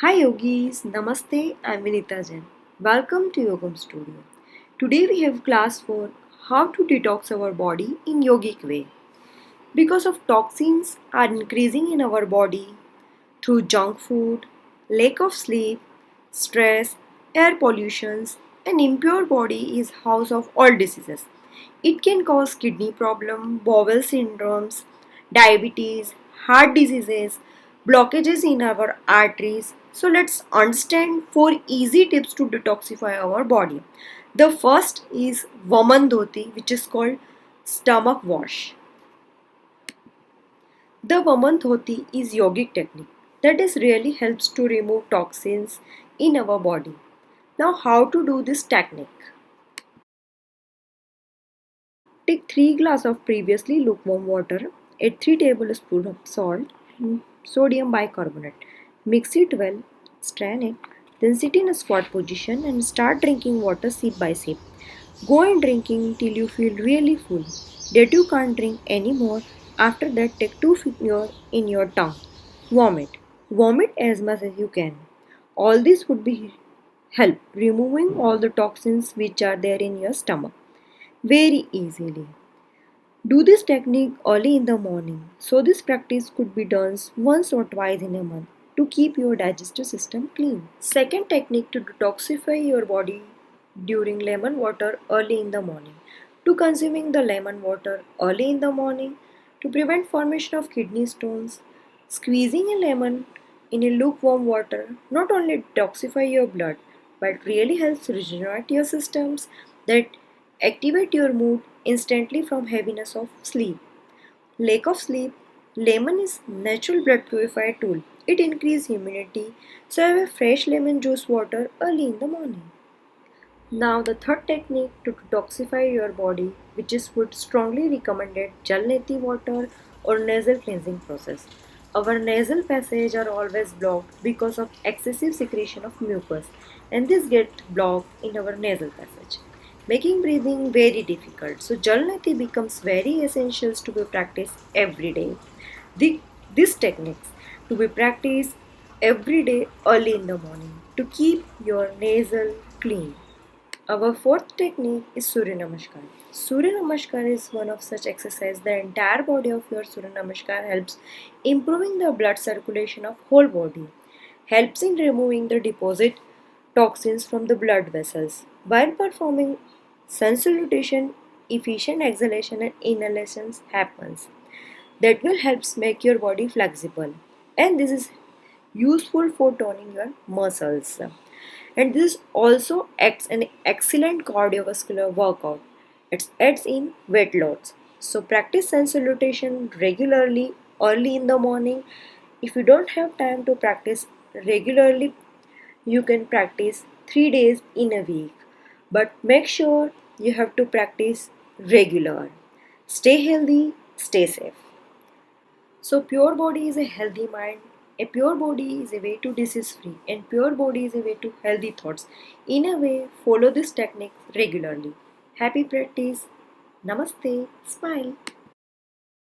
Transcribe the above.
Hi yogis, Namaste, I'm Vinita Jain. Welcome to Yogam Studio. Today we have class for how to detox our body in yogic way. Because of toxins are increasing in our body through junk food, lack of sleep, stress, air pollutions, and impure body is house of all diseases. It can cause kidney problem, bowel syndromes, diabetes, heart diseases, blockages in our arteries. So let's understand four easy tips to detoxify our body. The first is Vaman Dhoti, which is called stomach wash. The Vaman Dhoti is yogic technique that is really helps to remove toxins in our body. Now how to do this technique? Take 3 glasses of previously lukewarm water, add 3 tablespoons of salt and sodium bicarbonate. Mix it well, strain it, then sit in a squat position and start drinking water sip by sip. Go on drinking till you feel really full. That you can't drink anymore. After that, take 2 fingers in your tongue. Vomit. Vomit as much as you can. All this would be help removing all the toxins which are there in your stomach very easily. Do this technique early in the morning. So this practice could be done once or twice in a month to keep your digestive system clean. Second technique to detoxify your body during lemon water early in the morning. To consuming the lemon water early in the morning to prevent formation of kidney stones, squeezing a lemon in a lukewarm water not only detoxify your blood but really helps regenerate your systems that activate your mood instantly from heaviness of sleep. Lack of sleep, lemon is natural blood purifier tool. It increases immunity, so have a fresh lemon juice water early in the morning. Now the third technique to detoxify your body, which is would strongly recommended Jal Neti water or nasal cleansing process. Our nasal passage are always blocked because of excessive secretion of mucus, and this get blocked in our nasal passage, making breathing very difficult. So Jal Neti becomes very essential to be practiced every day. The, these techniques to be practiced every day early in the morning to keep your nasal clean. Our fourth technique is Surya Namaskar. Surya Namaskar is one of such exercise. The entire body of your Surya Namaskar helps improving the blood circulation of whole body, helps in removing the deposit toxins from the blood vessels. While performing sun salutation, efficient exhalation and inhalations happens. That will helps make your body flexible, and this is useful for toning your muscles. And this also acts an excellent cardiovascular workout. It adds in weight loss. So practice sun salutation regularly early in the morning. If you don't have time to practice regularly, you can practice 3 days in a week. But make sure you have to practice regular. Stay healthy, stay safe. So pure body is a healthy mind. A pure body is a way to disease free, and pure body is a way to healthy thoughts. In a way, follow this technique regularly. Happy practice. Namaste. Smile.